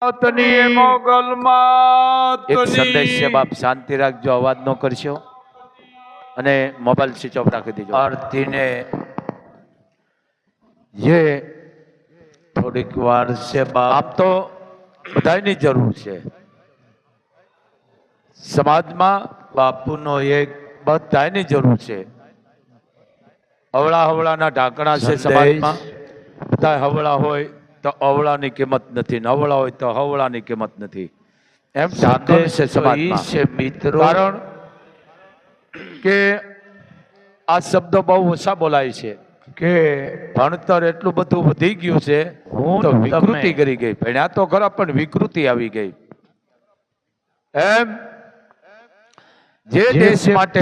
એક સંદેશ છે બાપ, શાંતિ રાખજો, અવાજ ન કરશો અને મોબાઈલ સ્વિચ ઓફ રાખી દેજો. આરતીને જે થોડીક વાર છે બાપ, આમ તો બધાની જરૂર છે સમાજમાં, બાપુનો એક બધાની જરૂર છે. હવળા હવળાના ઢાંકણા છે સમાજમાં, બધા હવળા હોય તો અવળાની કિંમત નથી, નવળા હોય તો હવળાની કિંમત નથી, એમ ઢાંકણ છે સમાજમાં છે મિત્રો. કારણ કે આ શબ્દ બહુ ઓછા બોલાય છે કે ભણતર એટલું બધું વધી ગયું છે, હું તો વિકૃતિ કરી ગઈ. ભણ્યા તો ખરા પણ વિકૃતિ આવી ગઈ. એમ જે દેશ માટે,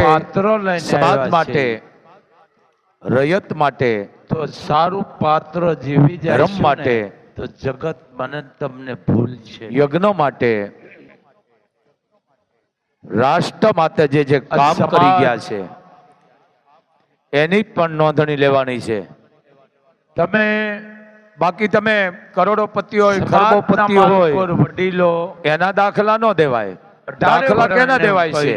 સમાજ માટે, રયત માટે, તો સારું પાત્ર જીવી જાય, ધર્મ માટે, તો જગત મને તમને ભૂલ છે, યજ્ઞ માટે, રાષ્ટ્ર માટે જે જે કામ કરી ગયા છે એની પણ નોંધણી લેવાની છે. તમે બાકી તમે કરોડોપતિ હોય, ખરબોપતિ હોય, વડીલો, એના દાખલા ન દેવાય. દાખલા કેના દેવાય છે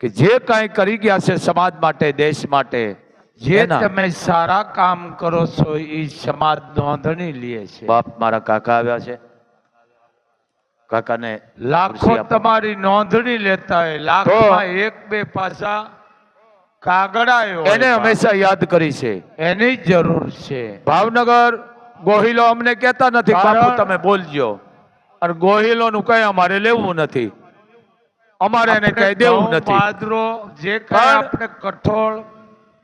કે જે કાંઈ કરી ગયા છે સમાજ માટે, દેશ માટે, જે તમે સારા કામ કરો છો એ સમાજ નોંધણી લે છે. બાપ મારા કાકા આવ્યા છે, કાકાને લાખો તમારી નોંધણી લેતા હોય, લાખમાં એક બે પાછા કાગડા એને હંમેશા યાદ કરી છે, એની જરૂર છે. ભાવનગર ગોહિલો અમને કહેતા નથી બાપુ તમે બોલજો, અને ગોહિલો નું કઈ અમારે લેવું નથી, અમારે એને કઈ દેવું નથી. પાદરો જે કઈ આપણે કઠોળ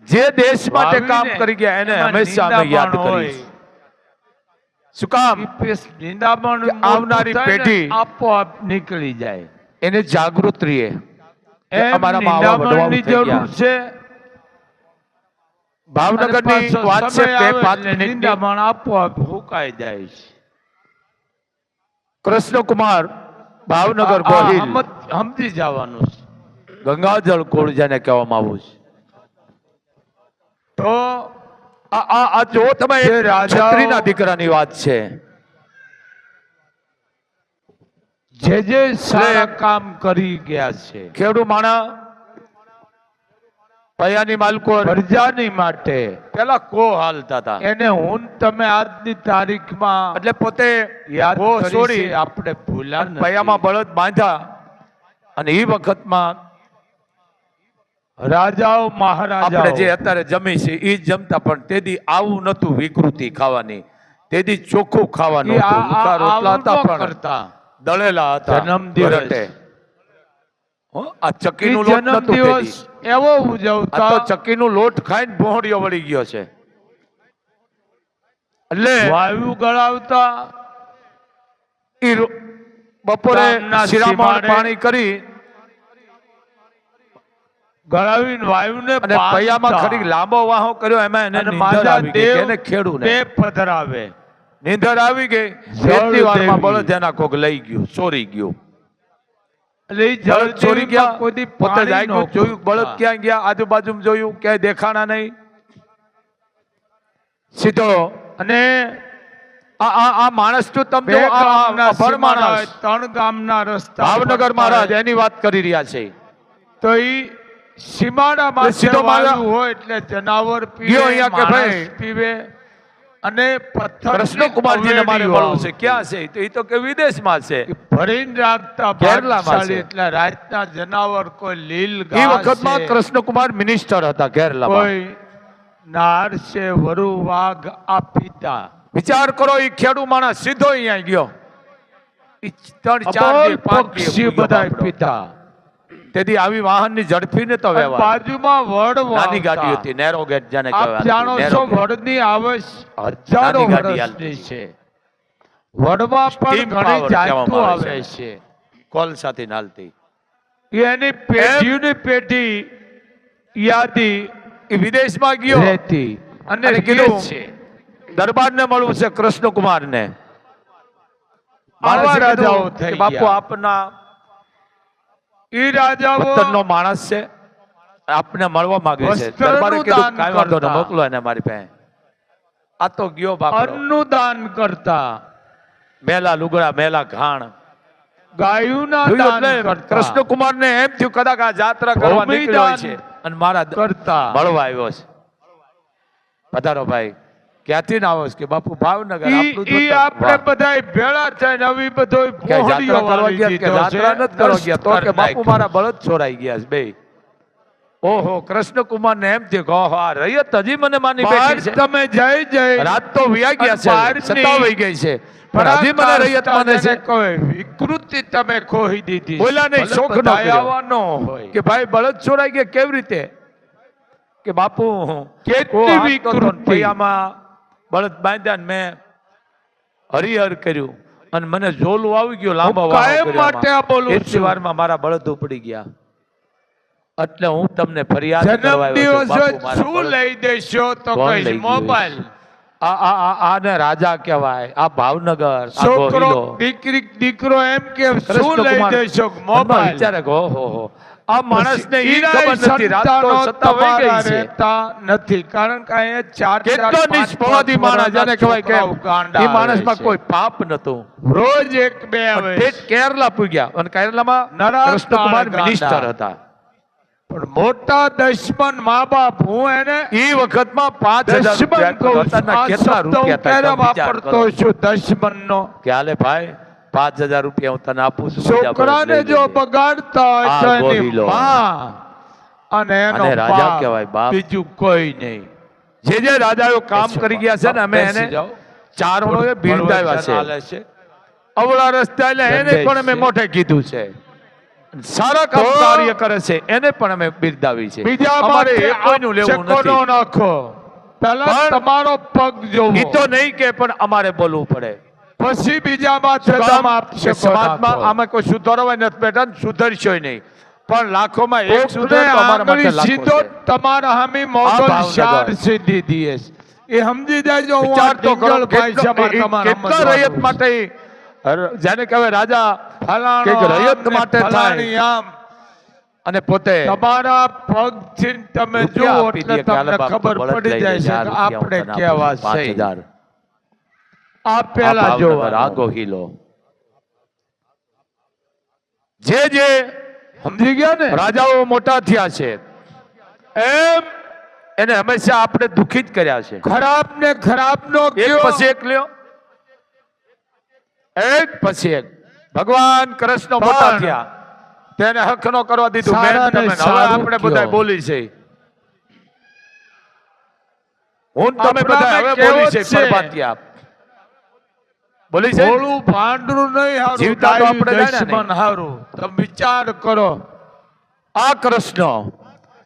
જે દેશ માટે કામ કરી ગયા એને હંમેશા અમે યાદ કરીએ. શું કામ? આવનારી પેઢી આપોઆપ નીકળી જાય, એને જાગૃત રહીએ. અમારામાં આવા વડવાઓ જરૂર છે. ભાવનગરની વાત છે, 2-5 મિનિટમાં આપોઆપ હુકાઈ જાય છે. કૃષ્ણકુમાર ભાવનગર ગોહિલ સમજી જવાનું છે, ગંગાજળ કોળ જેને કહેવામાં આવું છે. તો આ જો તમે છત્રીના દીકરાની વાત છે, જે સારા કામ કરી ગયા છે. ખેડૂ માણા પૈયાની માલકો પ્રજાની માટે પેલા કો હાલતા હતા, એને હું તમે આજની તારીખમાં એટલે પોતે યાદ છોડી આપણે ભૂલા પૈયામાં બળદ બાંધ્યા. અને એ વખતમાં રાજાઓ મહારાજા આપણે જે અત્યારે જમી છે એ જમતા, પણ તેદી આવું નતું વિકૃતિ ખાવાની, તેદી ચોખ્ખું ખાવાનું હતું. રોટલા હતા પણ દળેલા હતા. જન્મદિવસ આ ચક્કીનું લોટ નતું એવો ઉજવતા, તો ચક્કીનું લોટ ખાઈને ભોંડિયો વળી ગયો છે. એટલે વાયુ ગળાવતા બપોરે શિરામણ પાણી કરી ગળાવીને વાયુને અને પૈયામાં ખરી લાંબો વાહો કર્યો, એમાં એને નીંદર આવી ગઈ, એને ખેડૂને બે પધરાવે નીંદર આવી ગઈ. એટલી વારમાં બળદ એના કોક લઈ ગયું, ચોરી ગયું. એટલે ચોરી ગયા, પોતે જાગ્યું, જોયું બળદ ક્યાં ગયા, આજુબાજુ જોયું ક્યાંય દેખાણા નહીં. સીધો અને આ માણસ તો તમે ત્રણ ગામના રસ્તા ભાવનગર મહારાજ એની વાત કરી રહ્યા છે. તો ઈ સીમાડામાં સીધો હોય એટલે જનાવર પીવે, માણસ પીવે. અને કૃષ્ણકુમારજીને મારે મળવું છે, ક્યાં છે? તો એ તો કે વિદેશમાં છે. ભરીને રાખતા કેરલામાં છે, એટલે રાતના જનાવર કોઈ લીલ ઘાસ. એ વખતમાં કૃષ્ણકુમાર મિનિસ્ટર હતા કેરલામાં. કોઈ નાર છે, વરુ, વાઘ આ પિતા. વિચાર કરો, એ ખેડૂ માણસ સીધો અહીંયા ગયો, 3-4 બધા પિતા. તેથી આવી વાહનની ઝડપી ને તો વ્યવહાર. બાજુમાં વડ નાની ગાડી હતી, નેરો ગેટ જેને કહેવાય. જાણો છો વડની આવશ હજારો વર્ષની છે. વડમાં પણ ઘણી જાતો આવે છે, કોલસાથી નાલતી. એની પેઢીની પેઢી યાદી એ વિદેશમાં ગયો રહેતી અને કીધું દરબારને મળવું છે, કૃષ્ણકુમારને. આવા રાજાઓ થઈ બાપુ આપના ઈ રાજાનો માણસ છે, આપને મળવા માંગે છે. દરબારે કીધું કાંઈ વાંધો ન, મોકલો એને મારી પાસે. આ તો ગયો બાપ. અન્નનું દાન કરતા મેલા લુગડા મેલા ઘાણ ગાયુંના દાન કરતા કૃષ્ણકુમાર ને એમ થયું કદાચ આ જાત્રા કરવા નીકળ્યો હોય છે અને મારા કરતા મળવા આવ્યો છે. પધારો ભાઈ, ક્યાંથી ના આવો છો? કે બાપુ ભાવનગર. આપણું ઈ આપણે બધાય ભેળા થઈને આવી બધોય જાત્રા કરવા ગયા કે જાત્રા નથી કરવા ગયા તો કે બાપુ મારા બળદ ચોરાઈ ગયા છે બે. ઓહો, કૃષ્ણકુમાર ને એમ થયું કે ઓહો, આ રૈયત હજી મને માની બેઠી છે. તમે જય જય રાત તો વ્યા ગયા છે, સત્તા વહી ગઈ છે, પણ હજી મને રૈયત માને છે. કોઈ વિકૃતિ તમે ખોઈ દીધી. બોલ્યા નહીં, શોખ ન આવવાનો હોય કે ભાઈ બળદ ચોરાઈ ગયા કેવી રીતે? કે બાપુ કેટલી વિકૃતિ. આમાં બળદ બાંધ્યા ને મેં હરિહર કર્યું અને મને ઝોલું આવી ગયું લાંબા કાયમ માટે આ બોલું છું. એટલી વારમાં મારા બળદ ઉપડી ગયા. એટલે હું તમને ફરિયાદ કરવા જન્મદિવસ આવ્યો છું. બાપુ, શું લઈ દેશો તો કોણ લઈ કઈ ગયું? મોબાઈલ આને રાજા કહેવાય, આ ભાવનગર, આ છોકરો ગોહિલો. દીકરો એમ કે શું લઈ કૃષ્ણકુમાર દેશો મોબાઈલ. વિચારે કે ઓહો, આ માણસને ઈ ખબર નથી રાત તો સત્તા વહી ગઈ છે. રહેતા નથી, કારણ કે અહીંયા ચાર કેટલો નિષ્ફળવાદી માણસ, જેને કહેવાય કે ઈ માણસમાં કોઈ પાપ નતું. રોજ એક બે આવે ઠેઠ કેરલા પૂગ્યા અને કેરલામાં નરા કૃષ્ણકુમાર ગાંડા. મિનિસ્ટર હતા. પણ મોટા દુશ્મન મા બાપ હું એને ઈ વખતમાં 5000 દુશ્મન કહું છું. રૂપિયા આ કેટલા શબ્દ હું રૂપિયા ક્યારે થાય વિચાર વાપરતો કરો. છું દુશ્મનનો. કે હાલે ભાઈ 5000 રૂપિયા હું તને આપું છું, બીજા બળદ છોકરાને લઈ જો લેજે. બગાડતા હોય આ તો એની ગોહિલો. માં અને એનો અને રાજા બાપ, કહેવાય, બાપ. બીજું કોઈ નહીં. જે રાજાઓ કામ કરી ગયા છે ને, અમે બેસી એને જાઓ. ચારણોએ બિરદાવ્યા છે. હાલે છે. અવળા રસ્તા એટલે એને સંદેશ પણ અમે છે. મોઢે કીધું છે. સારા કામ તો કાર્ય કરે છે એને પણ અમે બિરદાવી છે. બીજા અમારે માટે એ કોઈનું લેવું આક્ષેપો ન નથી. નાખો. પહેલા પણ તમારો પગ જોવો, ઈ તો નહીં કે પણ અમારે બોલવું પડે. પછી બીજામાં શું કામ? તમે કે આક્ષેપો સમાજમાં નાખો. આમાં કોઈ સુધારવા નથી બેઠા ને સુધરશોય નહીં. પણ લાખોમાં એક કોકને સુધરે તો અમારા માટે આંગળી લાખો સીધો છે. તમારા હામી આ મોગલ ભાવનગર. શાર સીધી દીએ છે. એ સમજી જાયજો હું આ વિચાર તો કરો, ડિંગલ ભાઈ કેટલો- સમાજ તમારા કેટલા સમજવાનું રૈયત છે. માટે જેને કહેવાય રાજા ફલાણો કે રૈયત આમ ને માટે ફલાણી થાય આમ. અને પોતે તમારા પગથી તમે રૂપિયા જુઓ આપી એટલે દે કે હાલે તમને બાપ, ખબર બળદ પડી લઈ જાય લેજે, છે આ કે રૂપિયા હું આપણે તને કેવા આપું છું, છે. 5000. આ પેલા આ ભાવનગર, જોવાનું. આ ગોહિલો. જે સમજી ગયા ને? રાજાઓ મોટા થયા છે એમ એને હંમેશા આપણે દુખી જ કર્યા છે. ખરાબ ને ખરાબ નો એક પછી એક લ્યો, એક પછી એક. ભગવાન કૃષ્ણ મોટા પણ થયા, તેને હક નો કરવા દીધું. સારાને મેન તમે હવે સારું આપણે કયો. બધા બોલી છે, હું ને તમે બધા આપણામાં હવે બોલી છે. કહેવત છે. પરભાતિયા બોલી છે. ભોળું ભાંડરું નહીં હારું, જીવતા તો આપણે ડાયું જાણ્યા નહીં. દુશ્મન હારું. તમે વિચાર કરો. આ કૃષ્ણ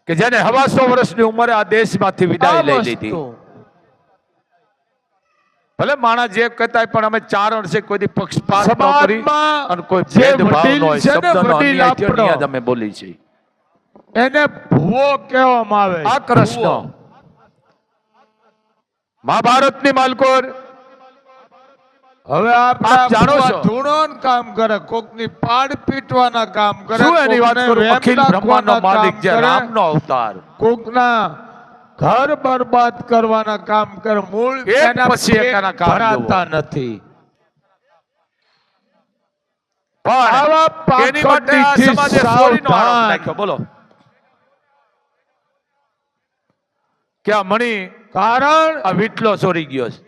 કે જેને 100 વર્ષની ઉંમરે આ દેશમાંથી વિદાય આ લઈ વસ્તુ. લીધી. ભલે માણસ જે કહેતા હોય પણ અમે ચારણ છે, કોઈ દી પક્ષપાત ન કરી સમાજમાં અને કોઈ જે ભેદભાવ ન હોય, વડીલ છે ને, શબ્દનો વડીલ અન્યાયથી આપણો. અન્યાય અમે બોલી છે. એને ભૂવો કહેવામાં આવે. આ કૃષ્ણ મહાભારતની માલકોર. હવે આપ જાણો છો. ધૂણોન કામ કરે, કોકની પાડ પીટવાના કામ કરે, શું એની વાત કોકને કરું? વેમ અખિલ બ્રહ્માંડનો નાખવાના માલિક કામ જે કરે, રામનો અવતાર. કોકના ઘર બરબાદ કરવાના કામ કરે. મૂળ એક એના પછી એક પેટ એના કામ ભરાતા નથી. પણ આવા એની માટે આ પાખંડીથી સમાજે ચોરીનો આરોપ સાવધાન. નાખ્યો. બોલો કે આ મણી કારણ આ વીટલો ચોરી ગયો છે.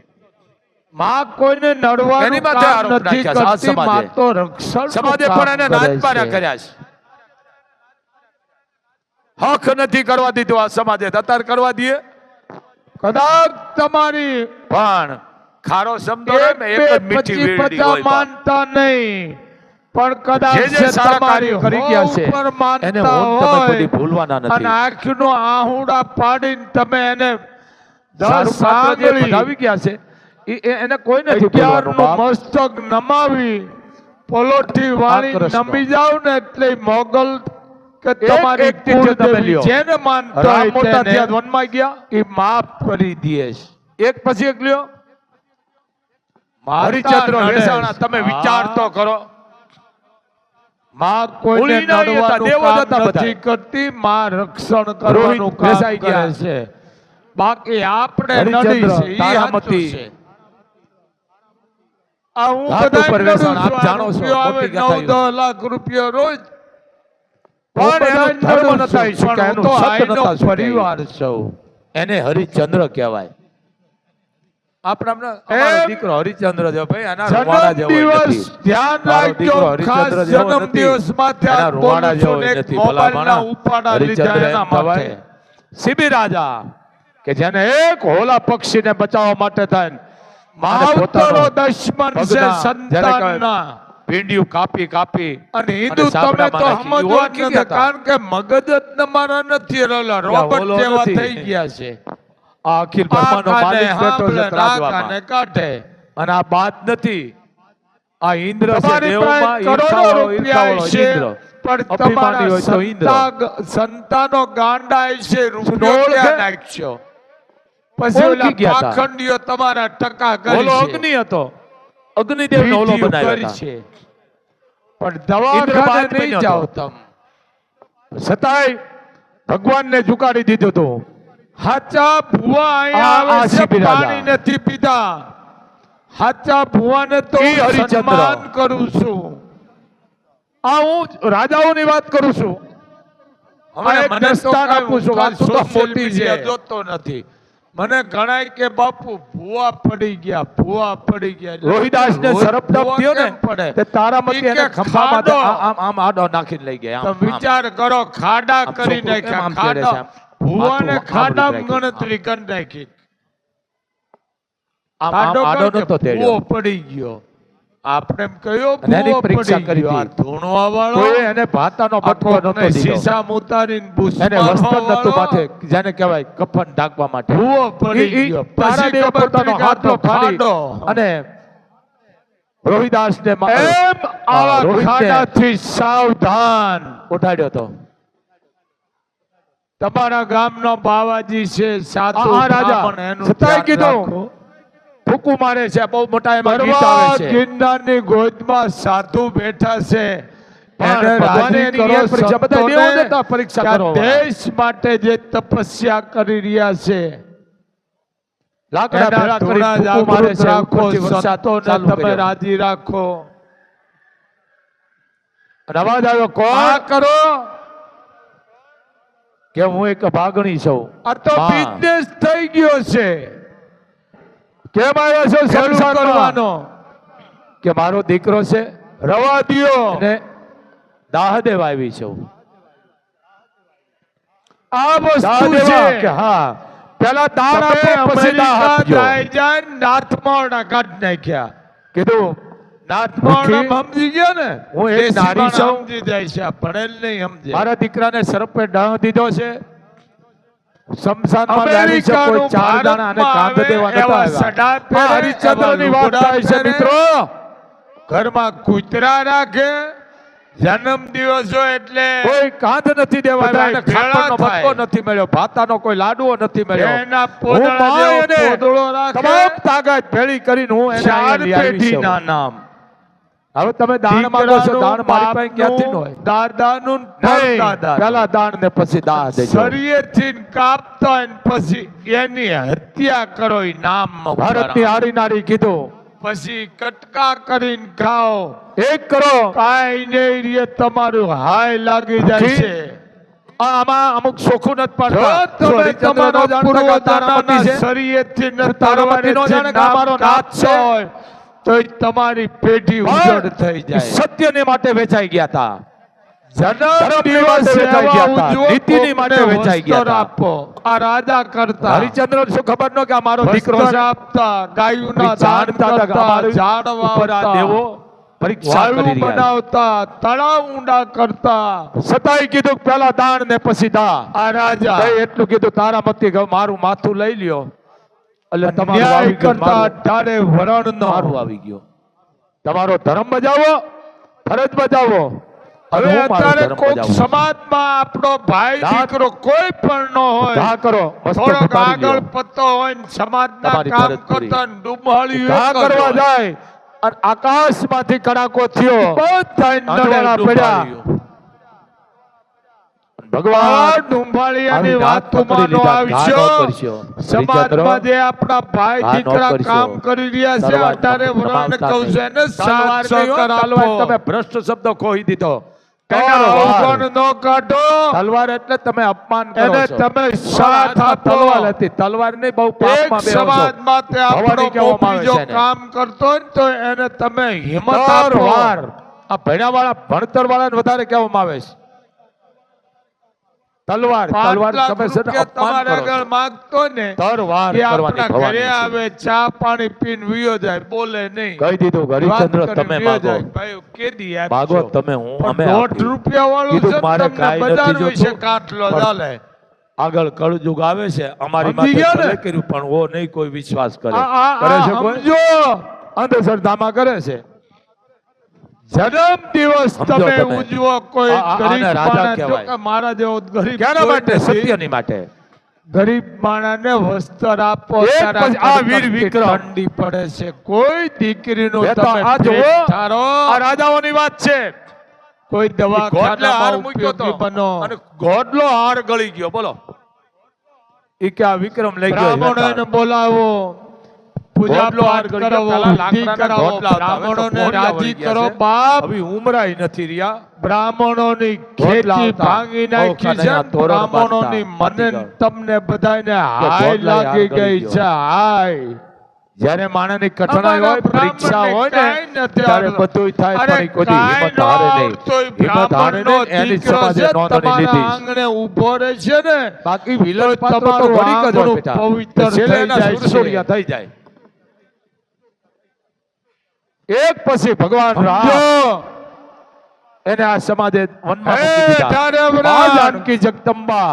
માં કોઈને નડવાનું એની માથે કામ આરોપ નથી નાખ્યા છે આ કરતી, સમાજે. માં તો રક્ષણનું સમાજે કામ પણ એને કરે નાચબારા છે. કર્યા છે. હક નથી કરવા દીધું આ સમાજે. અત્યારે કરવા દઈએ કદાચ તમારી પણ ખારો શબ્દ હોય એક ને બે એક જ મીઠી 25 વીરડી 50 હોય બાપ. માનતા નહીં, પણ કદાચ જે જે સારા તમારી કાર્યો કરી ગયા છે ઉપર માનતા એને હું તમે હોય કદી ભૂલવાના અને નથી. આંખનો આહુડા પાડીને તમે એને સારું 10 પાત્ર જે આંગળી બતાવી ગયા છે એને કોઈ નથી 11 ભૂલવાનું નું બાપ. મસ્તક નમાવી પલોઠી વાળી કૃષ્ણ. નમી જાવ ને એટલે મોગલ કે એક તમારી એક તીર્થ તમે કુળદેવી લ્યો. જેને માનતા રામ હોય મોટા તેને થયા વનમાં ગયા, એ માફ કરી દે છે. એક પછી એક લ્યો. માતા હરિચંદ્ર નડે છે. વેસાણા તમે હા. વિચાર તો કરો. માં કોઈને ભૂલી ના હતા, નડવાનું દેવો જ હતા કામ બધા. નથી કરતી, માં રક્ષણ કરવાનું રોહિત કામ વેસાઈ કરે ગયા. છે. બાકી આપણે હરિચંદ્ર, નડી છે ઈ તારામતી. સાચું છે. આ હું ઘાટ બધાય ઉપર કરું વેચાણ, છું. આપ આ જાણો છો, રૂપિયો આવે મોટી કથા 9-10 લાખ રૂપિયા રોજ. પણ બધાય એનો ધર્મ કરું નતા છું. શીખ્યા, પણ હું એનું તો સત્ય આઈનો નતા શીખ્યા. પરિવાર છું. એને હરિચંદ્ર કહેવાય. આપણા અમારો એમ દીકરો હરિચંદ્ર છે ભાઈ, એના રૂવાડા જેવો જન્મદિવસ નથી. ધ્યાન મારો દીકરો રાખજો. ખાસ હરિચંદ્ર જેવો નથી. જન્મદિવસમાં એના ત્યાં રૂવાડા બોલું છું જેવો ને એક નથી. ભલા મોબાઈલના માણસ. ઉપાડા લીધા હરિચંદ્ર એના એમ કહેવાય. માટે. સિબી રાજા કે જેને એક હોલા પક્ષીને બચાવવા માટે થાય ને, અને માવતરો પોતાનો દુશ્મન છે પગના, જેને કહેવાય, સંતાનના. ભીંડિયું કાપી કાપી અને હિન્દુ તમે સાબરામાં તો નાખી. એ સમજવા ઓળખી જ નથી. ગયા હતા. કારણ કે મગજ જ તમારા નથી. ઓલા રોબોટ ઓલો જેવા નથી. થઈ ગયા છે. આ અખિલ બ્રહ્માંડનો આ કાને માલિક બેઠો છે સાંભળે, આ ત્રાજવામાં. કાને કાઢે. અને આ બાત નથી. આ ઇન્દ્ર છે તમારી દેવમાં, પાસે કરોડો ઈર્ષાવાળો, રૂપિયા ઈર્ષાવાળો છે, ઇન્દ્ર. પણ અભિમાની હોય તો ઇન્દ્ર. તમારા સંતાનો ગાંડા છે. રૂપિયો ઓળખે? ક્યાં નાખશો? પછી ઓલા ઓળખી ગયા હતા. પાખંડીઓ તમારા ટકા કરી ઓલો છે. અગ્નિ હતો. અગ્નિદેવનો ઓલો વિધિઓ બનાવ્યો કરી હતા. છે. પણ ઇન્દ્ર દવાખાને બાદ નહીં બન્યો જાઓ હતો. તમે. છતાંય ભગવાનને ઝુકાડી દીધું હતું. હાચા ભુવા આ અહીંયા આવે છે, શિબિર રાજા. પાણી નથી પીતા. હાચા ભુવાને તો ઈ હું હરિચંદ્ર. સન્માન કરું છું. આ હું રાજાઓની વાત કરું છું. હવે આ એક મને તો દ્રષ્ટાંત કાંઈ આપું છું. વાત તો social મોટી media છે. જોતો નથી. મને ગણાય કે બાપુ ભુવા પડી ગયા, ભુવા પડી ગયા. રોહિદાસને રોજ સરપટપ ભુવા થયો ને, કેમ પડે? તે તારામતી ઈ કે એને ખંભામાં ખાડો. આમ આમ આડો નાખીને લઈ ગયા. તમે વિચાર કરો, ખાડા આમ કરી છોકરું કેમ નાખ્યા. આમ તેડે છે ખાડા. આમ? ભુવાને માથું ખાડામાં આમ ગણતરી કરી નાખી. આમ ખાડો આડો કારણ નતો કે તેડ્યો. ભુવો પડી ગયો. આપણે એમ કયો અને એની ભુવો પરીક્ષા પડી કરી ગયો. આ હતી. ધૂણવા વાળો કોઈ એને ભાતાનો બટકો નતો દીધો. શીશામાં ઉતારીને એને બુસમારવા વસ્ત્ર નતું વાળો માથે, જેને કહેવાય કફન ઢાંકવા માટે. ભુવો પડી ઈ ગયો. તારાદેવ પછી પોતાનો ખબર હાથો પડી ફાડી ખાડો. અને રોહિદાસને એમ આવા રોહિતને ખાડાથી સાવધાન. ઉઠાડ્યો હતો. તમારા ગામનો બાવાજી છે, સાધુ આ રાજા બ્રાહ્મણ, એનું છતાંય ધ્યાન કીધું. રાખો. ફૂંકું મારે છે, બહુ મોટા એમાં ગીત પરવા આવે છે. ગિરનારની ગોદમાં સાધુ બેઠા છે. પણ એને ભગવાને રાજી એની કરો એક પરીક્ષા, બધા સંતોને દેવો નતા પરીક્ષા કે આ કરવા. દેશ માટે જે તપસ્યા કરી રહ્યા છે, લાકડા એના ભેળા કરી ધૂણા ફૂંકું મારે જાગૃત છે. રાખો. ઉપરથી વરસાદ સંતોને ચાલુ તમે કર્યો. રાજી રાખો. અને અવાજ આવ્યો, આ કોણ? કરો. કે હું એક ભાગણી છું. આ તો માં. બિઝનેસ થઈ ગયો છે. કેમ આવ્યો છો શરૂ સંસારમાં? કરવાનો. કે મારો દીકરો છે, રવા દ્યો. અને દાહદેવ આવી છું. આ વસ્તુ દાહદેવા કે છે. હા, પેલા દાન તમે આપો, પછી દાહ અમેરિકા આપજો. જાય જાય નાથમોરણા કાઢી નાખ્યા. કીધું નાથમોરણા નથી. સમજી ગયા ને? હું એક દેશી નારી માણસ છું. સમજી જાય છે. આ ભણેલ નહીં સમજે. મારા દીકરાને સરપે ડાહ દીધો છે. શમશાનમાં લાવી છે, અમેરિકાનું કોઈ ચાર દાણા અને ભારતમાં કાંધ દેવા આવે, નતા એવા આવ્યા. સડા પહેરે, આ હરિશ્ચંદ્રની એવા વાત થાય છે લુગડા મિત્રો. ઘરમાં કૂતરા રાખે. જન્મ દિવસ હોય એટલે કોઈ કાંધ નથી દેવા બધા આવ્યા, અને ખાખરનો ભેળા બટકો થાય. નથી મળ્યો, ભાતાનો કોઈ લાડવો નથી મળ્યો. એના હું પોદળા માય જેવો અને પોદળો રાખે. તમામ તાકાત ભેળી કરીને હું એને ચાર અહીંયા લઈ આવી છું. પેઢીના નામ. હવે તમે દાન માંગો છો, દાન મારી પાસે ક્યાંથી ન હોય? દાદાનું નહીં, દાદા પહેલા દાન ને પછી દાહ દેજો. શરીયથી કાપતા હોય ને પછી એની હત્યા કરો. ઈ નામ ભારતની આડી નાડી કીધું, પછી કટકા કરીને ખાઓ. એક કરો. કાંઈ નહીં રે, તમારું હાય લાગી જાય ઠીક. છે. આમાં અમુક સોખું નથી જો પાડતા. તમે હરિશ્ચંદ્ર તમારો નો જાણતા કે તારાપતિ છે? શરીયથી ને તારાપતિ નો જાણે કે અમારો નાથ છે? હોય તો ઈ તમારી પેઢી ઉજળ થઈ જાય. સત્યને માટે વેચાઈ ગયા હતા. જન્મ ધર્મની માટે દિવસ વેચાઈ એવા ગયા હતા. ઉજવો, નીતિની માટે કોકને વેચાઈ ગયા વસ્ત્ર હતા. આપો. આ રાજા કરતા હરિશ્ચંદ્ર શું ખબર ન કે આ મારો દીકરો વસ્ત્ર છે? આપતા, ગાયોના એ દાન જાણતા હતા કે કરતા, અમારું ઝાડ ઉપર આ વાવતા, દેવો પરીક્ષા કરી વાયુ રહ્યા બનાવતા, તળાવ ઊંડા કરતા. છે. છતાંય કીધું કે પહેલા દાન ને પછી દાહ. આ રાજા તઈ એટલું કીધું, તારામતી કે મારું માથું લઈ લ્યો. એટલે તમારું ન્યાય આવી ગયું, કરતા મારું ઢાળે વરણનો. મારું આવી ગયો. તમારો ધર્મ બજાવો, ફરજ બજાવો. અને હવે હું મારો અત્યારે ધર્મ કોઈક બજાવું. સમાજમાં આપણો ભાઈ દાન- દીકરો કોઈ પણ ન હોય, ઘા કરો, મસ્ત થોડોક ઉતારી લ્યો. આગળ પત્તો હોય ને સમાજના તમારી કામ ફરજ પૂરી. કરતા ને ડૂબાળ્યું ઘા એક જ કરવા હોય. જાય અને આકાશમાંથી કડાકો થયો, બધાય નડે અંધેડા પડ્યા. ડૂબાળ્યું. ભગવાન ડુંભાળિયાની વાતોમાં નો આવશો. સમાજમાં જે આપણા ભાઈ ઘા ન દીકરા કરશો. કામ કરી રહ્યા છે તલવાર અત્યારે વરણ રમાવતા કહું છું એને તલવાર સાથ નહીં હો, સહકાર તલવાર આપો. તમે ભ્રષ્ટ શબ્દ ખોઈ દીધો. તો અવગણ ન કાઢો. તલવાર એટલે તમે અપમાન કરો એને છો. તમે સાથ આ આપો. તલવાર હતી. તલવાર નહીં, બહુ એક પાપમાં બેહો છો. સમાજમાં તે આપણો ભવાની કહેવામાં આવે મોભી જો છે એને. કામ કરતો હોય ને તો એને તમે હિંમત આપો. તલવાર. આ ભણ્યાવાળા ભણતરવાળાને વધારે કહેવામાં આવે છે. તલવાર તલવાર 5 લાખ તમે છે ને રૂપિયા અપમાન તમારા કરો છો. આગળ માંગતો ને તલવાર એ કરવાની આપણા ભવાની ઘરે છે. આવે ચા પાણી પીને વિયો જાય બોલે નહીં. કહી દીધું વાત હરિચંદ્ર કરીને તમે વિયો માગો જાય. ભાઈ કેદી આપશો? માગો તમે હું પણ અમે 1.5 આપીએ. રૂપિયા વાળું કીધું છે ને મારે તમને કાંઈ બધાનું નથી વિશે જોતું. કાટલો પણ ચાલે. આગળ કળજુગ આવે છે અમારી સમજી માથે ગયા ને? ભલે કર્યું પણ ઓ નહીં કોઈ વિશ્વાસ કરે આ કરે છે કોઈ સમજો. અંધશ્રદ્ધામાં કરે છે. જન્મ દિવસ સમજો તમે તમે. ઉજવો કોઈ આને ગરીબ રાજા માણસ જો કહેવાય. કે મારા જેવો ગરીબ કેના કોઈ માટે? નથી. સત્યની માટે. ગરીબ માણસને વસ્ત્ર આપો. એક તારા પછી આ વીર કડકડતી વિક્રમ. ઠંડી પડે છે. કોઈ દીકરીનું એ તો તમે આ જુઓ, પેટ ઠારો. આ રાજાઓની વાત છે. કોઈ ગોડલે હાર દવાખાનામાં મૂક્યો તો ઉપયોગી બનો. અને ગોડલો હાર ગળી ગયો. બોલો ઈ કે આ વિક્રમ લઈ ગયો બ્રાહ્મણોને બોલાવો, પૂજા ગોડલો હાર પાઠ ગળી કરાવો, ગયો. પેલા વિધિ લાકડાના કરાવો. ગોડલા હતા. હવે તો બ્રાહ્મણોને ગોડલા રાજી વળી ગયા કરો છે. બાપ. હવે ઉમરાય નથી રહ્યા. બ્રાહ્મણોની ગોડલા ખેતી હતા. ભાંગી નાખી છે. ઓખાના તોરણ બ્રાહ્મણોની બાંધતા. મને તમને બધાને કે હાય ગોડલાએ લાગી હાર ગળી ગઈ ગયો. છે. હાય જ્યારે માણસની કઠણાઈ અમારા હોય, પરીક્ષા હોય બ્રાહ્મણને ને કાંઈ નથી ત્યારે આવડતું. બધુંય થાય અરે પણ ઈ કોઈ દી કાંઈ હિંમત હારે ન નહીં. આવડતું. હિંમત હારે બ્રાહ્મણનો નહીં, એની દીકરો સમાજે છે, નોંધણી તમારા લીધી. આંગણે ઊભો રહે છે ને બાકી તો વિલન પાત્રો તો તમારું ઘડીક જ હોય આંગણું બેટા. પવિત્ર છેલ્લે થઈ એના જાય છે. સુરસુરિયા થઈ જાય. એક પછી ભગવાન રામ સમજો. એને આ સમાજે વનમાં હે મૂકી દીધા. તારે આ વરાન. જાનકી જગદંબા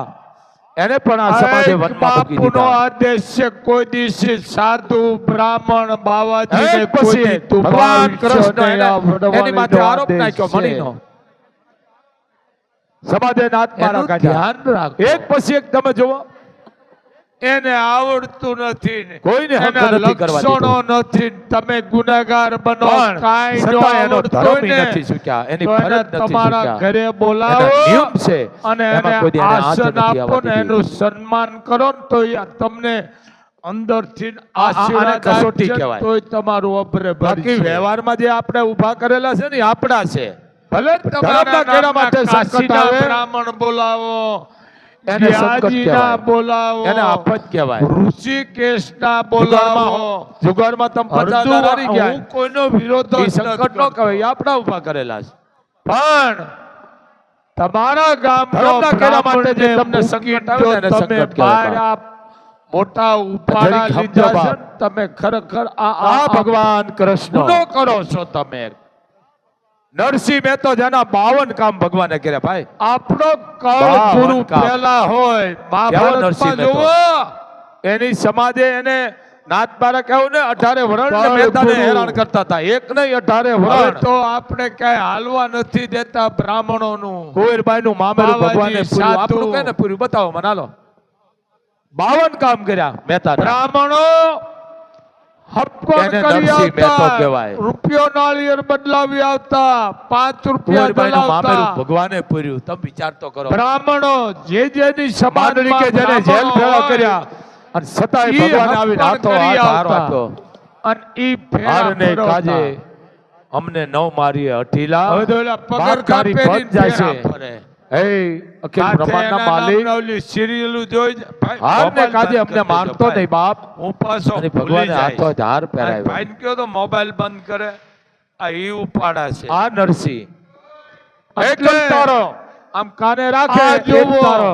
એને પણ આ સમાજે એક વનમાં મૂકી બાપુનો દીધા. આદેશ છે. કોઈ દિવસે સાધુ બ્રાહ્મણ બાવાજીને એક પછી કોઈ તું ભગવાન ભાવશો કૃષ્ણ નહીં. આ વડવાણીનો એની માથે આરોપ આદેશ નાખ્યો છે. મણીનો. સમાજે નાથ મારા એનું કાઢ્યા. ધ્યાન રાખો. એક પછી એક તમે જુઓ, એને આવડતું નથી ને. કોઈને હક એના નથી કરવા લક્ષણો દીધો. નથી. તમે ગુનેગાર બનો. પણ કાંઈ ન છતાં એનો આવડતું ધર્મ હોય ઈ ને નથી શીખ્યા, એની તો ફરજ એને નથી તમારા શીખ્યા. ઘરે એના બોલાવો નિયમ છે અને એમાં એને કોઈ દી એને હાથ આસન નથી આપો આવવા ને દીધી. એનું સન્માન કરો ને તો એ તમને અંદરથી આશીર્વાદ આને કસોટી આપશે કહેવાય. તોય તમારું અભરે બાકી ભરશે. વ્યવહારમાં જે આપણે ઊભા કરેલા છે ને એ આપણા છે. ભલે ધર્મના તમારા કેળા ગામના માટે સંકટ કાશીના આવે. બ્રાહ્મણ બોલાવો, એને સંકટ જ્યાજીના કહેવાય. બોલાવો, એને આફત કહેવાય. ઋષિકેશના બોલાવો. જુગારમાં તમે 50,000 હારી હું ગયા. કોઈનો વિરોધ એ જ સંકટ નથી નો કહેવાય, એ આપણા ઊભા કરેલા છે. પણ તમારા ગામનો ધર્મના કેળા માટે જે બ્રાહ્મણને તમને મૂકી સંકટ આવે ને એને જો સંકટ તમે કહેવાય. બહાર આ મોટા ઉપાડા જરીક લીધા સમજો છે બાપ. ને, તમે ખરેખર આ ભગવાન કૃષ્ણ ગુનો કરો છો તમે. નરસિંહ મહેતો જેના 52 કામ ભગવાને કર્યા ભાઈ. આપણો કળ બાવન ગુરુ કામ. પહેલા હોય નરસિંહ મહાભારતમાં મહેતો. જુઓ. એની સમાજે એને નાથ બારા કહ્યું ને 18 વરણ ને કળ મહેતાને ગુરુ. હેરાન કરતા હતા. એક નહીં 18 હવે વરણ. તો આપણે ક્યાંય હાલવા નથી દેતા બ્રાહ્મણોનું. કુંવરબાઈ નું મામેરું બાવાજી, ભગવાને પૂર્યું. સાધુ. આપણું કઈ ને પૂર્યું બતાવો મને હાલો. 52 કામ કર્યા મહેતા. બ્રાહ્મણો હપ્પણ એને કરી નરસિંહ મહેતો આવતા, કહેવાય. રૂપિયો નાળિયેર બદલાવી આવતા, 5 રૂપિયા કુંવરબાઈ નું મામેરું દલાવતા. ભગવાને પૂર્યું. તમે વિચાર તો કરો. બ્રાહ્મણો જેની માંડળી કે જેને જેલ ભેળા કર્યા અને છતાંય ઈ ભગવાને આવીને હાથો હપ્પણ કરી હાથ હારો આવતા. આપ્યો. અને ઈ ભેળા હારને ફેરવતા. કાજે અમને નવ મારીએ હઠીલા. હવે તો ઓલા પગરખા બાદશાહી પહેરીને પદ જાય છે. ફેરા ફરે. હે અખિલ કાંઠે બ્રહ્માંડના એના માલિક, નામના ઓલી સિરિયલો જોઈ જ- ભાઈ, હારને મોબાઈલ કાજે બંધ અમને કરી દેજો, મારતો ભાઈ. નહીં બાપ. હું પાછો અને ભૂલી ભગવાને હાથો જઈશ. હાર આ પહેરાવ્યો. ભાઈને કહ્યો તો મોબાઈલ બંધ કરે. આ ઈ ઉપાડા છે. આ નરસિંહ એટલે એકમ તારો આમ કાને રાખે આ એક જુઓ. તારો.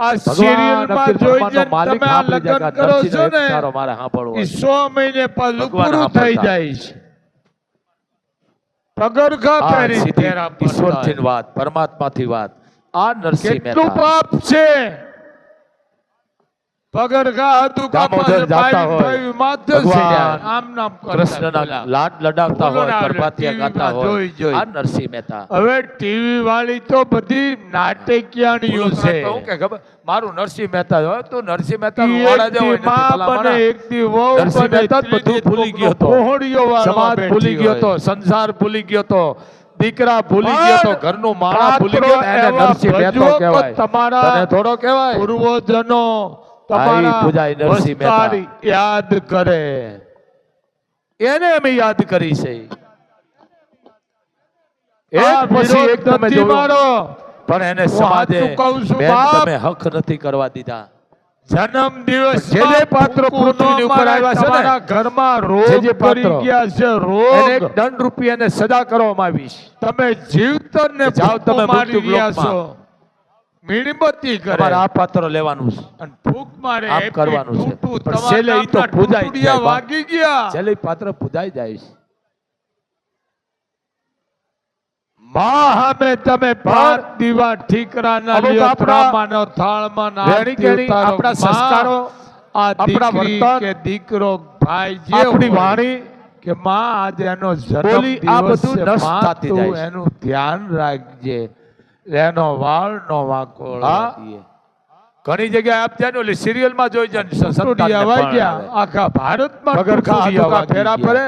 આ ભગવાન સિરિયલમાં અખિલ જોઈ બ્રહ્માંડનો જઈને માલિક તમે આ આપણી લગ્ન જગા કરો નરસિંહનો છો એક ને, તારો મારે સાંભળવો ઈ છે. 100 મહિને પાછું ભગવાન પૂરું થઈ સાંભળતા. જાય છે. પગરખા આ પહેરી સીધી ફેરા પડતા. ઈશ્વરથી વાત, પરમાત્માથી વાત. આ નરસિંહ કેટલું મહેતા પાપ છે. પગરખા હતું દામોદર જાતા હોય, ભગવાન આમ નામ કરતા કૃષ્ણના પેલા. લાડ લડાવતા બોલો હોય, ને, પ્રભાતિયા TV માં ગાતા હોય. જોઈ જોઈ. આ નરસિંહ મહેતા. હવે ટીવી વાળી તો બધી નાટકીયાણીઓ બોલો છે. તો હું કે ખબર મારું નરસિંહ મહેતા હોય તું નરસિંહ મહેતા ઈ વાળા એક જેવો દી માં બને, એક દી વહુ નરસિંહ બને, મહેતા જ બધું ત્રીજી ભૂલી ગયો હતો. કોહડીઓ વાળવા સમાજ ભૂલી બેઠી ગયો હોય. હતો, સંસાર ભૂલી ગયો હતો, દીકરા ભૂલી ગયો તો ઘરનું માળા ભૂલી ગયો ને એને નરસિંહ મહેતો કહેવાય. તમારા તને થોડો કહેવાય? પૂર્વજનો તમારા પૂજાય નરસિંહ મહેતા યાદ કરે, એને અમે યાદ કરી છે. એક પછી એક તમે નથી જોયું. મારો. પણ એને હું સમાજે સાચું કહું છું, બેન, બાપ. તમે હક નથી કરવા દીધા. જન્મ દિવસ જે પાત્રો પૃથ્વીની ઉપર આવ્યા છે ને, તમારા ઘરમાં રોગ જે પાત્રો, પડી ગયા છે. એને રોગ એક દંડ રૂપી એને સજા કરવામાં આવી છે. તમે જીવતર ને જાઓ તમે મારી મૃત્યુ રહ્યા લોકમાં. છો. મીણબત્તી કરે તમારે આ પાત્ર લેવાનું છે, અને ફૂંક મારે આમ એપી કરવાનું છે. ટૂટું. પણ તમારા છેલ્લે ઈ તો નામના પૂજાય જ ટૂંટુડિયા જાય, બાપ. વાગી ગયા. છેલ્લે ઈ પાત્ર પૂજાઈ જાય છે. માં સામે તમે પાંચ દીવા ઠીકરાના અમુક લ્યો, આપણા ત્રામાનો થાળમાં ના વેણી કેણી ઉતારો. આપણા માં, સંસ્કારો, આ આપણા દીકરી વર્તન, કે દીકરો ભાઈ જે આપણી હોય, વાણી, કે માં આજે એનો જન્મ બોલી, આ દિવસ બધું છે. નષ્ટ માં, થતી તું જાય છે. એનું ધ્યાન રાખજે. એનો વાળ નો વાંકો હા. લાગીએ. ઘણી જગ્યાએ આપ જાય ને ઓલી સિરિયલમાં જોઈ જાય ને સંતાનને ટૂંટુડિયા વાગ્યા. પરણાવે. આખા ભારતમાં પગરખા ટૂંટુડિયા હતુકા વાગી ફેરા ગયા. પડે,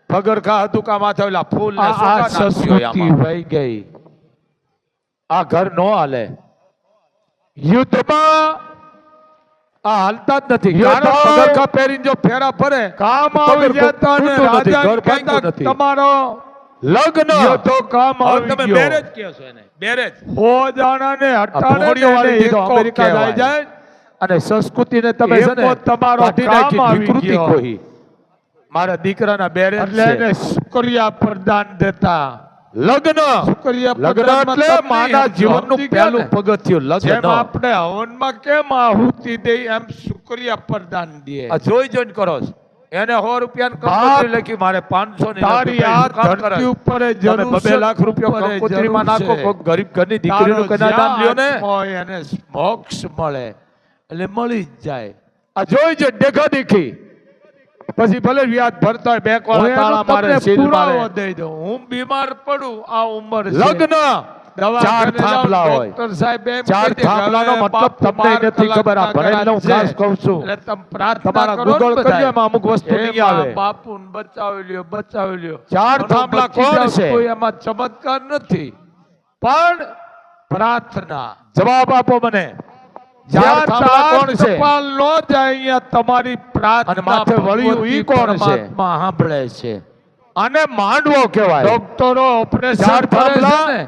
પગરખા હતુકા માથે ઓલા ફૂલ ને આ સોગા નાખ્યું હોય સંસ્કૃતિ આમાં. વહી ગઈ. આ ઘર નો હાલે. યુદ્ધમાં આ હાલતા જ નથી. યુદ્ધ કારણ પગરખા પહેરીને જો ફેરા ફરે, કામ તો આવી પગરખું જતા ને તૂટતું નથી, રાજા ઘર ભાંગતું કહેતા નથી. તમારો લગ્ન યુદ્ધો કામ હવે આવી તમે ગયો. બેરેજ કહો છો એને, બેરેજ. હો જાણાને હટાણે ભોળીઓ વાળી ને દીધો, એકો અમેરિકા જાય કહેવાય. જાય અને સંસ્કૃતિને તમે છે ને એકો તમારો કાઢી કામ નાખી, આવી વિકૃતિ ગયો. કોઈ. મારા દીકરાના બેરેજ એટલે છે. એને શુક્રિયા પ્રદાન દેતા. લગ્ન, શુક્રિયા લગ્ન પ્રદાનમાં એટલે તમને માના એમ જીવનનું સમજી ગયા પહેલું ને? પગથિયું જેમ લગ્ન. આપણે હવનમાં કેમ આહુતિ દઈ એમ શુક્રિયા પ્રદાન દે. આ જોઈ જોઈને કરો છો. એને 100 રૂપિયાની બાપ, કંકોત્રી લખી, મારે 500 ની તારી લખી. આ શું કામ કરે? ધરતી ઉપર તમે જરૂર 2 છે, લાખ રૂપિયા ઉપર કંકોત્રીમાં જરૂર નાખો, છે. કોક ગરીબ ઘરની દીકરીનું તારો કદાચ દાન લ્યો ને, જ્યાં આત્મા હોય એને મોક્ષ મળે. એટલે મળી જ જાય. આ જોઈ જોઈને દેખા દેખી, પછી ભલે વ્યાજ ભરતા હોય, બેંક હું વાળા એનો તાળા મારે, તમને સીલ પુરાવો મારે. દઈ દઉં. હું બીમાર પડું, આ ઉંમર છે. લગ્ન દવાખાને 4 થાંભલા જાઓ, હોય. ડોક્ટર સાહેબ એમ 4 કહે છે કે થાંભલાનો હવે મતલબ બાપુ તમને 12 નથી ખબર. આ કલાકના ભણેલને હું કરાર ખાસ છે. કહું છું. એટલે તમે પ્રાર્થના તમારા કરો ને Google બધાય. કરજો, એમાં અમુક વસ્તુ હે નહીં આવે. બાપુને બચાવી લ્યો, બચાવી લ્યો. 4 મને થાંભલા બચી કોણ જાવ, છે? કોઈ એમાં ચમત્કાર નથી, પણ પ્રાર્થના. જવાબ આપો મને. 4 જ્યાં થાંભલા તાર કોણ છે? કપાલ નો જાય અહીંયા તમારી પ્રાર્થના અને માથે વળ્યું ઈ કોણ છે? પરમાત્મા સાંભળે છે. આને માંડવો કહેવાય. ડોક્ટરો ઓપરેશન 4 કરે છે થાંભલા ને,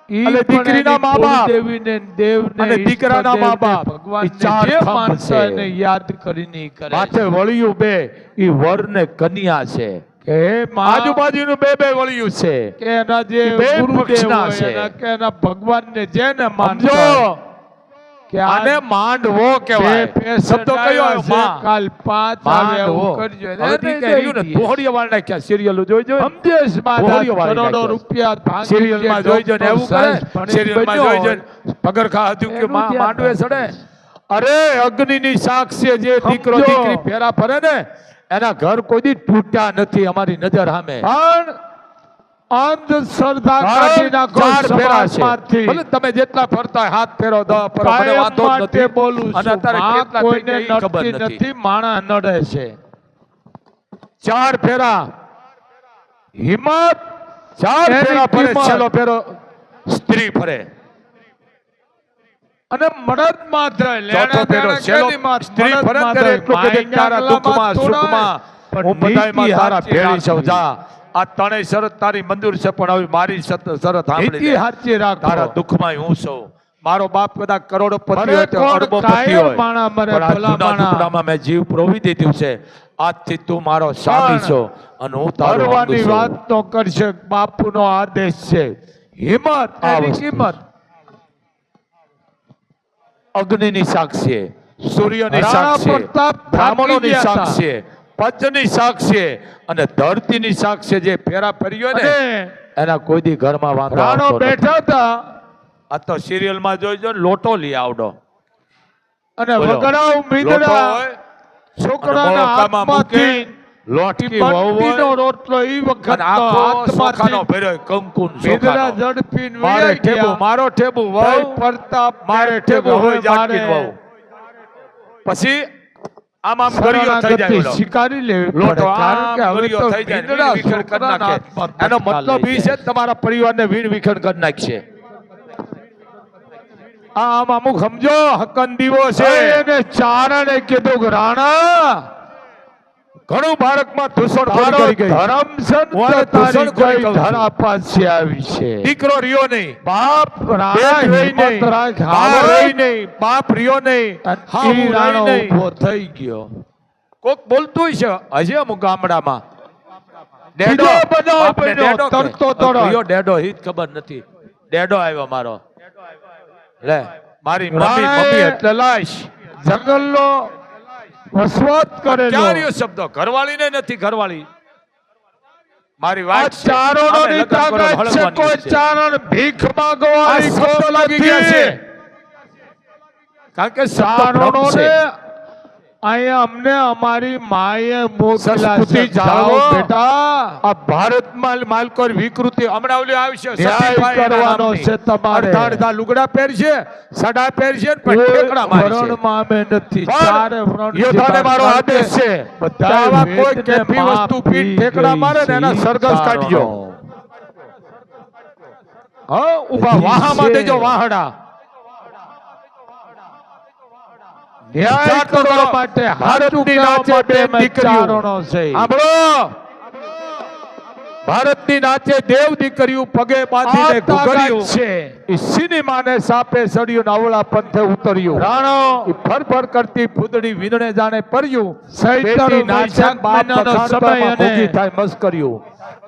ઈ અને પણ દીકરીના એની મા બાપ કુળદેવીને, દેવને, અને દીકરાના મા ઈષ્ટદેવને, બાપ, ભગવાનને ઈ 4 જે થાંભ માનતા છે. એને યાદ કરીને ઈ કરે માથે છે. વળિયું 2 ઈ વર ને કન્યા છે. કે હે માં, આજુબાજુનું 2 વળિયું છે. કે એના જે ઈ બે ગુરુદેવ પક્ષના હોય, છે. એના કે એના ભગવાનને જેને માનતા સમજો, હોય, કે આને માંડવો કહેવાય. શબ્દો કયો આવ્યો? માં. કાલ 5 આવે માંડવો. એવું કરજો. હવે દીકરીઓ ને પહોળીઓ વાળ નાખ્યા. સિરિયલો જોઈ જોઈ. સમજેશ માં, પહોળીઓ વાળી કરોડો નાખ્યો. રૂપિયા ભાંગી સિરિયલમાં ગયા, જોઈ જોઈને એવું ડોક્ટર સાહેબ કરે. ભણીને સિરિયલમાં બન્યો જોઈ હોય. જોઈને પગરખા હતું કે એનું માં ધ્યાન માંડવે રાખજો. ચડે. અરે અગ્નિની સાક્ષી જે દીકરો સમજો. દીકરી ફેરા ફરે ને, એના ઘર કોઈ દી તૂટ્યા નથી અમારી નજર સામે. પણ અંધશ્રદ્ધા કાઢી નાખો 4 ફેરા છે. સમાજમાંથી. ભલે તમે જેટલા ફરતા હોય, 7 ફેરો 10 ફેરો, મને કાયમ વાંધો જ માટે નથી. બોલું અને છું. અત્યારે માં કેટલા થઈ કોઈને ગયા ઈ ખબર નડતી નથી. નથી, માણસ નડે છે. 4 ફેરા, હિંમત 4 એની ફેરા ફરે. કિંમત. છેલ્લો ફેરો સ્ત્રી ફરે. અને મરદ માત્ર ચોથો ફેરો છેલ્લો સ્ત્રી ફરે ને ત્યારે એટલું કહે છે, તારા દુઃખમાં સુખમાં હું બધાયમાં તારા ભેળી છું. જા, આ ત્રણેય શરત તારી મંજૂર છે, પણ હવે મારી શરત સાંભળી લે. સાચી રાખો. તારા દુઃખમાં હું છું. મારો બાપ કદાચ કરોડોપતિ ભલે હોય તો કોણ અરબોપતિ કાયર હોય, માણા મરે, પણ આ ભલા જૂના માણા. ઝૂંપડામાં મેં જીવ પ્રોવી દીધું છે. આજથી તું મારો સ્વામી પણ છો અને હું તારો અંગ ભરવાની છું. વાત તો કરશે, બાપુનો આદેશ છે. હિંમત આ એની વસ્તુ કિંમત. અગ્નિની સાક્ષી, સૂર્યની રાણા સાક્ષી, પ્રતાપ બ્રાહ્મણોની થાકી ગયા હતા. સાક્ષી, પંચની સાક્ષી અને ધરતીની સાક્ષી જે ફેરા ફર્યો ને, અને એના કોઈ દી ઘરમાં વાંધો રાણો આવતો નથી. બેઠા હતા આ તો સિરિયલમાં જોઈ જો લોટો લઈ આવડો. અને બોલો. વગડાઉ લોટો મીંદડા હોય, છોકરાના અને મોકામાં હાથમાંથી મૂકી, લોટકી વહુ બંટીનો હોય, રોટલો ઈ અને વખતનો આખો હાથમાંથી સોખાનો ભર્યો હોય, કંકુન મીંદડા સોખાનો. ઝડપીને મારે વહી ઠેબુ, ગયા. મારો ઠેબુ ભાઈ વહુ, પ્રતાપ મારે ઠેબુ હોય જાટકીન વહુ. પછી આમ આમ ગળિયો થઈ જાય શરણાગતિ ઓલો. સ્વીકારી લેવી પડે લોટો કારણ કે આમ હવે ગળિયો તો થઈ જાય, ભીંડડા વીણ વિખેર કરી છોકરાના નાખે. હાથમાં એનો બચકા મતલબ લઈ ઈ છે તમારા પરિવારને વીણ વિખેર કરી નાખશે. આમ અમુક સમજો હકન દીવો છે. જાય. એને ચારણે કીધું કે રાણા ઘણું ભારતમાં દૂષણ તારો કરી ગઈ. ધર્મ છે ને હું આને તો તારી દૂષણ કરી ગઈ કહું છું. ધરા પાસે આવી છે દીકરો રહ્યો નહીં, બાપ રાણા બેન રહી હિંમત નહીં, રાખ બા હાલો. રહી નહીં, બાપ રહ્યો નહીં, હા ઈ હું રાણો રહી નહીં. ઊભો થઈ ગયો કોક બોલતું છે હજી અમુક ગામડામાં બીજો બનાવ બાપને બન્યો, ડેડો કે? તરતો તરત. કયો ડેડો ઈ જ ખબર નથી. ડેડો આવ્યો મારો. લે મારી મમ્મી રાણાએ મમ્મી એટલે લાશ. જંગલનો વસવાટ કરેલો ક્યાં રહ્યો શબ્દો? ઘરવાળી ને નથી ઘરવાળી. મારી આ વાત છે. ચારણોની આને લગ્ન કરો, તાકાત છે હળગવાની કોઈ છે. ચારણ ભીખ આ માંગવાની શબ્દો કોઈ લાગી ગયા છે. નથી. કારણ કે શબ્દો ભ્રમ છે. ચારણોને અહીંયા અમને અમારી માએ મોકલ્યા છે. સંસ્કૃતિ જાળવો. જાઓ બેટા આ ભારતમાં માલકોર વિકૃતિ હમણાં ઓલી આવશે ન્યાય સતીભાઈ એના કરવાનો નામની. છે તમારે. અડધા અડધા લુગડા પહેરશે, સડા પહેરશે ને પણ કોઈ ઠેકડા મારશે. વરણમાં અમે નથી. પણ ચારે વરણ યોદ્ધાને જે મારો બાપ આદેશ છે બધા કે આવા કોઈ વેદને કેફી વસ્તુ માપી પીઠ ઠેકડા ગઈ મારે ને એના છે. સરઘસ કાઢજો. હા ઉભા હજી વાહામાં છે. દેજો વાહડા. ન્યાય વિચાર તો કરવા કરો. માટે ભારતની નાચે બેન દીકરીઓ. ચારણો છે. સાંભળો. ભારતની નાચે દેવ દીકરીઓ પગે બાંધીને આ તાકાત ઘૂઘર્યું. છે. ઈ સિનેમાને સાપે સડ્યું ને અવળા પંથે ઉતર્યું. રાણો ઈ ફરફર કરતી ફૂદડી વીણને જાણે પડ્યું. સૈતર બેટી નાચે વૈશાખ બાપ મહિનાનો બખાડવામાં સમય અને ભૂખી થાય મસ્કર્યું.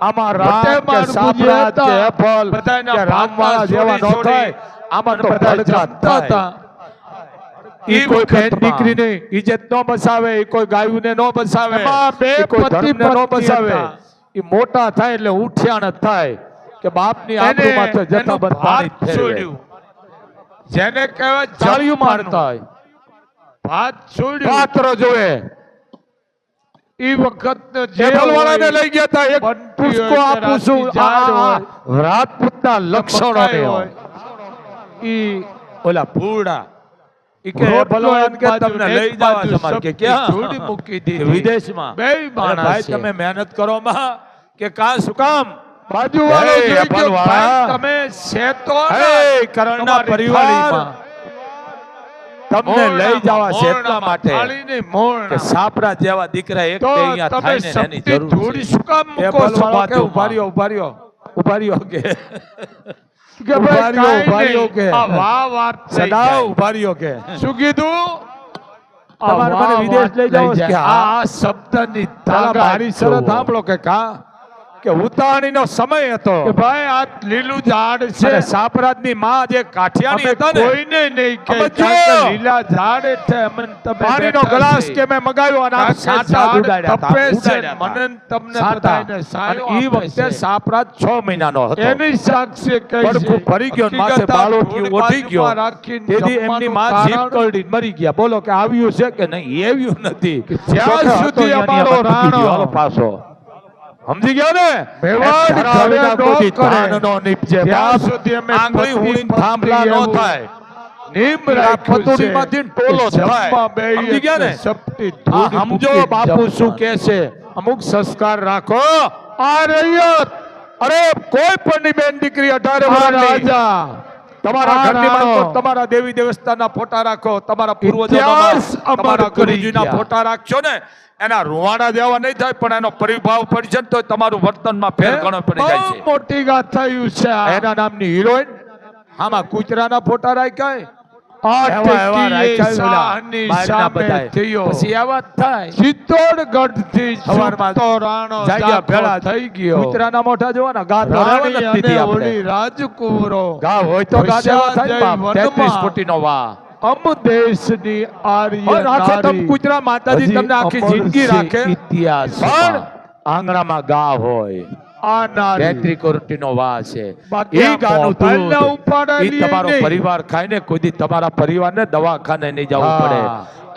આમાં રામ બધે કે માર સાપરાજ ગુજે કે હતા. એપલ બધાયના કે રામવાળા ભાગમાં જેવા ન છોડી થાય. આમાં તો બધા ભડકા જમતા થાય. હતા. ઈ કોઈ બેન વખતમાં. દીકરીને ઇજ્જત ન બસાવે, ઈ કોઈ ગાયુંને ન બસાવે, એમાં બે ઈ કોઈ પતિ ધર્મને ન પત્ની બસાવે. હતા. ઈ મોટા થાય એટલે ઉઠ્યાણ જ થાય કે બાપની એને આબરૂ માથે જતા એનું બંધ ભાત પાણી જ ફેરવે. છોડ્યું. જેને કહેવાય તાળીઓ જમવાનું. મારતા હોય. ભાત છોડ્યું. પાત્ર જોવે. ઈ વખત જે એ ભલવાડાને હોય, લઈ ગયા તા. એક બંટી પુષ્કો હોય કે આપું છું. રાતની ઝાડ હોય. રાજપૂતના લક્ષણો મકાઈ ને હોય. ઈ ઓલા ભૂડા ઈ કે રોટલો ભલવાન કે એક બાજુ તમને ને લઈ એક જવા બાજુ તમારે કે સબ્જી ક્યાં જોડી મૂકી કે દીધી. વિદેશમાં. બેય માણસ અરે ભાઈ છે. તમે મહેનત કરો માં કે કા શું કામ બાજુવાળો હે, જોઈ ગયો, અપલવાળા. ભાઈ તમે શેતો ને હે કરણના તમારી પરિવાર થાળીમાં. તમને લઈ જવા છે એટલા મોરણામાં, માટે થાળીની મોરણામાં. કે સાપરા જેવા દીકરા એક તો બે અહીંયા તમે થાય ને એની સપટી જરૂર ધૂળી છે. શું કામ એ મૂકો છો ભલવાળો કે બાજુમાં? ઉભા રહ્યો, ઉભા રહ્યો, ઉભા રહ્યો કે કે ભાઈ ઉભા રહ્યો, કાંઈ ઉભા રહ્યો નહીં. કે. આ વાહ વાત થઈ સદાવ જાય. ઉભા રહ્યો કે શું કીધું? તમારે મને વિદેશ લઈ જાઓ છે કે હા? આ શબ્દની તારા તાકાત મારી શરત જુઓ. સાંભળો કે કા કે ઉતાવળીનો સમય હતો કે ભાઈ આ લીલું ઝાડ છે. અને સાપરાજની માં જે કાઠિયાની અમે હતા ને કોઈને નહીં કે સમજો. કારણ કે લીલા ઝાડ છે અમને તમે પાણીનો બેઠા ગ્લાસ છે. કે મેં મગાવ્યો અને આ કારણ કે સાંટા ઝાડ ઉડાડ્યા હતા, તપે છે. ઉડાડ્યા હતા. મને ને તમને સાંટા. બધાયને સાયો અને ઈ આપે વખતે છે. સાપરાજ 6 મહિનાનો હતો. એની સાક્ષી કઈ પડખું છે? ફરી ગયો ને માથે હકીકત આ બાળોટિયું ધૂળ ઓઢી ગયો. બાજુમાં રાખીને તેથી એમની જમવાનું માં જીભ કારણ કરડી મરી ગયા. બોલો કે આવ્યું છે કે નહીં? આવ્યું નથી. જ્યાં હતો સુધી અહીંયાની અમારો આ બધી રાણો હાલો પાછો સમજી ગયા ને? મેવાડ ધરાવીના ધરે કોઈ ન કરે. ધાન નો નીપજે. ત્યાં બાપ સુધી અમે આંગળી પતિ હુણીને પત્ની થાંભલા ન એવું થાય. નિયમ આ રાખ્યું છે. પતોડીમાંથી ટોલો કે જવાય. જમવા બેહીએ સમજી ગયા ને? એટલે સપટી આ ધૂળી સમજો મૂકીને બાપુ શું જમવાનું. કે છે? અમુક સંસ્કાર રાખો. આ રૈયત અરે કોઈ પણ ની બેન દીકરી 18 આ વર્ષની રાજા તમારા આ ઘરની રાણો. માલકો તમારા દેવી દેવસ્તાના ફોટા રાખો. તમારા ઇતિહાસ પૂર્વજોના અમર તમારા કરી ગુરુજીના ગયા. ફોટા રાખશો ને એના રૂવાડા જેવા નહીં થાય પણ એનો પરિભાવ પડશે ને તો તમારું વર્તનમાં ફેર ઘણો પડી જાય બહુ છે. મોટી ગાથાયું છે આ. એના નામની હિરોઈન આમાં કૂતરાના ફોટા રાખ્યા આ એવા એવા ટેકીએ રાખ્યા ઓલા શાહની બહારના સામે બધાય. થયો. પછી એવા જ થાય. ચિત્તોડગઢથી સવારમાં છૂટતો રાણો જાગ્યા ઝાંખો ભેળા થઈ ગયો. કૂતરાના મોઢા જોવાના ઘા તો રહેવા રાણી નથી દીધી અને આપણે. ઓલી રાજકુંવરો ઘા હોય તો ઘા જેવા થાય ને બાપ. વનમાં 33 કોટીનો વાહ. અમદેશની આર્ય હવે રાખો તમે નારી. કૂતરા માતાજી હજી તમને આખી અમર જિંદગી છે રાખે. ઇતિહાસમાં. પણ આંગણામાં ગા હોય. આ નારી 33 કોટીનો વાહ છે. બાકી ઈ ગાનું મોબાઈલના દૂધ. ઉપાડા ઈ લઈએ તમારો નહીં. પરિવાર ખાય ને કોઈ દી તમારા પરિવારને દવાખાને નહીં જવું હા. પડે.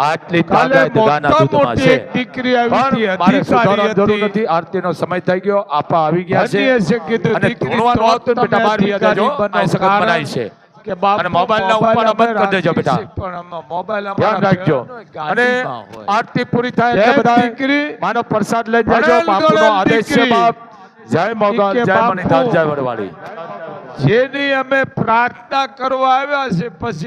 આટલી કાલે તાકાત ગાના મોટા દૂધમાં મોટી છે. એક દીકરી આવી હતી, પણ મારે સુધારવાની જરૂર અધિકારી નથી. આરતીનો સમય થઈ ગયો. આપા આવી ગયા છે. હજી હશે કીધું અને દીકરી ધૂણવાનું તો આવતું ને બેટા તમે બહાર વહી જજો. અધિકારી બનો. આ સગત કારણ બનાવી છે. કે બાપુ અને મોબાઈલના મોબાઈલ ઉપર બંધ કરી દેજો અમે બેટા. રાખીએ છીએ, પણ આમાં મોબાઈલ ધ્યાન અમારા રાખજો ભેળાનો હોય, અને ગાડીમાં હોય. આરતી પૂરી થાય જય એટલે બધા દીકરી, માનો પ્રસાદ લઈ જાજો ભણેલ બાપુનો ગણેલ આદેશ છે દીકરી. બાપ જય મોગલ કે જય બાપુ. મણિધાર જય વડવાળી જેની અમે પ્રાર્થના કરવા આવ્યા છે પછી